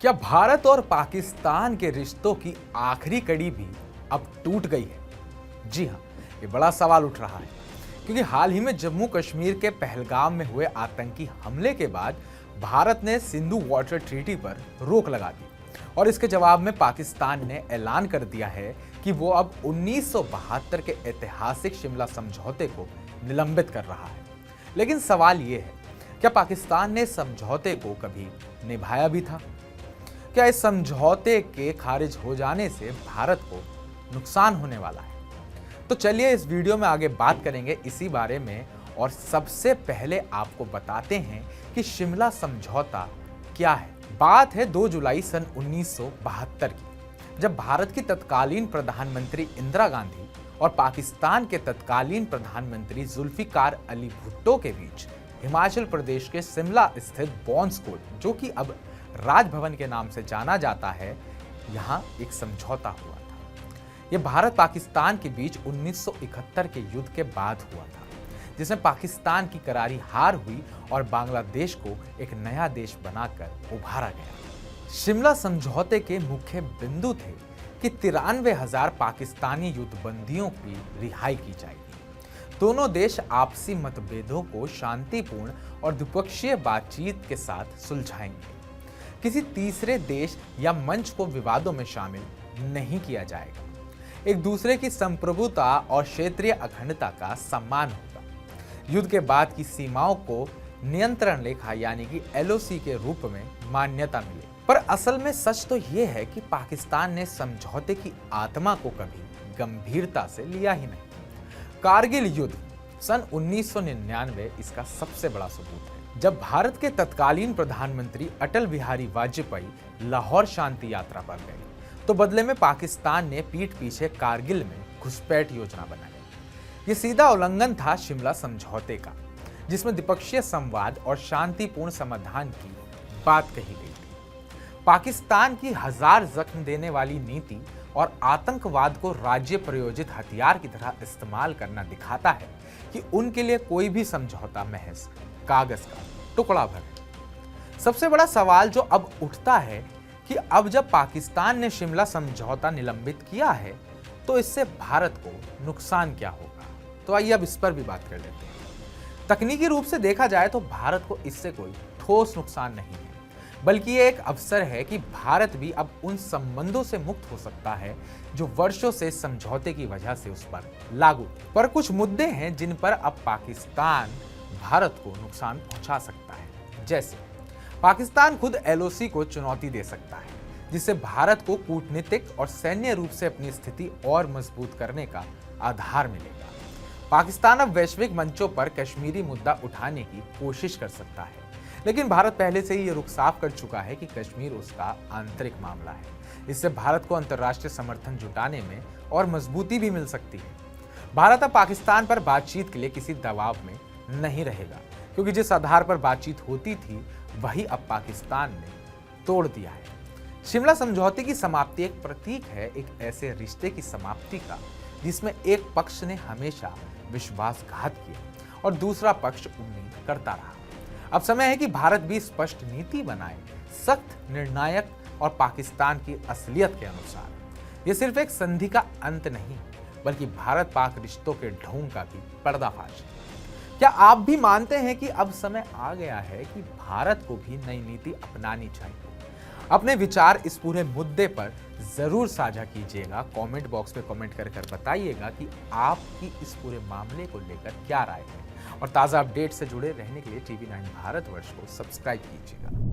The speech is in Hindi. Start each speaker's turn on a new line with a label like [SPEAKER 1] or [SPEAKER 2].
[SPEAKER 1] क्या भारत और पाकिस्तान के रिश्तों की आखिरी कड़ी भी अब टूट गई है? जी हाँ, ये बड़ा सवाल उठ रहा है क्योंकि हाल ही में जम्मू कश्मीर के पहलगाम में हुए आतंकी हमले के बाद भारत ने सिंधु वाटर ट्रीटी पर रोक लगा दी और इसके जवाब में पाकिस्तान ने ऐलान कर दिया है कि वो अब 1972 के ऐतिहासिक शिमला समझौते को निलंबित कर रहा है। लेकिन सवाल ये है, क्या पाकिस्तान ने समझौते को कभी निभाया भी था? क्या इस समझौते के खारिज हो जाने से भारत को नुकसान होने वाला है? तो चलिए इस वीडियो में आगे बात करेंगे इसी बारे में। और सबसे पहले आपको बताते हैं कि शिमला समझौता क्या है। बात है 2 जुलाई सन 1972 की, जब भारत की तत्कालीन प्रधानमंत्री इंदिरा गांधी और पाकिस्तान के तत्कालीन प्रधानमंत्री जुल्फिकार अली भुट्टो के बीच हिमाचल प्रदेश के शिमला स्थित बॉन्स कोर्ट, जो कि अब राजभवन के नाम से जाना जाता है, यहाँ एक समझौता हुआ था। यह भारत पाकिस्तान के बीच 1971 के युद्ध के बाद हुआ था, जिसमें पाकिस्तान की करारी हार हुई और बांग्लादेश को एक नया देश बनाकर उभारा गया। शिमला समझौते के मुख्य बिंदु थे कि 93,000 पाकिस्तानी युद्धबंदियों की रिहाई की जाएगी। दोनों देश आपसी मतभेदों को शांतिपूर्ण और द्विपक्षीय बातचीत के साथ सुलझाएंगे। किसी तीसरे देश या मंच को विवादों में शामिल नहीं किया जाएगा। एक दूसरे की संप्रभुता और क्षेत्रीय अखंडता का सम्मान होगा। युद्ध के बाद की सीमाओं को नियंत्रण रेखा यानी कि LOC के रूप में मान्यता मिले। पर असल में सच तो यह है कि पाकिस्तान ने समझौते की आत्मा को कभी गंभीरता से लिया ही नहीं। कारगिल युद्ध सन 1999 इसका सबसे बड़ा सबूत है। जब भारत के तत्कालीन प्रधानमंत्री अटल बिहारी वाजपेयी लाहौर शांति यात्रा पर गए, तो बदले में पाकिस्तान ने पीठ पीछे कारगिल में घुसपैठ योजना बनाई। ये सीधा उल्लंघन था शिमला समझौते का, जिसमें द्विपक्षीय संवाद और शांतिपूर्ण समाधान की बात कही गई थी। पाकिस्तान की हजार जख्म देने वाली नीति और आतंकवाद को राज्य प्रयोजित हथियार की तरह इस्तेमाल करना दिखाता है कि उनके लिए कोई भी समझौता महज कागज का टुकड़ा भर है। सबसे बड़ा सवाल जो अब उठता है कि अब जब पाकिस्तान ने शिमला समझौता निलंबित किया है, तो इससे भारत को नुकसान क्या होगा? तो आइए अब इस पर भी बात कर लेते हैं। तकनीकी रूप से देखा जाए तो भारत को इससे कोई ठोस नुकसान नहीं है, बल्कि ये एक अवसर है कि भारत भी अब उन संबंधों से मुक्त हो सकता है जो वर्षों से समझौते की वजह से उस पर लागू थे। पर कुछ मुद्दे हैं जिन पर अब पाकिस्तान भारत को नुकसान पहुंचा सकता है। जैसे पाकिस्तान खुद LOC को चुनौती दे सकता है, जिससे भारत को कूटनीतिक और सैन्य रूप से अपनी स्थिति और मजबूत करने का आधार मिलेगा। पाकिस्तान अब वैश्विक मंचों पर कश्मीरी मुद्दा उठाने की कोशिश कर सकता है, लेकिन भारत पहले से ही ये रुख साफ कर चुका है कि कश्मीर उसका आंतरिक मामला है। इससे भारत को अंतर्राष्ट्रीय समर्थन जुटाने में और मजबूती भी मिल सकती है। भारत अब पाकिस्तान पर बातचीत के लिए किसी दबाव में नहीं रहेगा, क्योंकि जिस आधार पर बातचीत होती थी वही अब पाकिस्तान ने तोड़ दिया है। शिमला समझौते की समाप्ति एक प्रतीक है एक ऐसे रिश्ते की समाप्ति का, जिसमें एक पक्ष ने हमेशा विश्वासघात किया और दूसरा पक्ष उम्मीद करता रहा। अब समय है कि भारत भी स्पष्ट नीति बनाए, सख्त, निर्णायक और पाकिस्तान की असलियत के अनुसार। यह सिर्फ एक संधि का अंत नहीं, बल्कि भारत पाक रिश्तों के ढोंग का भी पर्दाफाश है। क्या आप भी मानते हैं कि अब समय आ गया है कि भारत को भी नई नीति अपनानी चाहिए? अपने विचार इस पूरे मुद्दे पर जरूर साझा कीजिएगा। कमेंट बॉक्स में कमेंट कर बताइएगा कि आपकी इस पूरे मामले को लेकर क्या राय है। और ताज़ा अपडेट से जुड़े रहने के लिए TV9 भारतवर्ष को सब्सक्राइब कीजिएगा।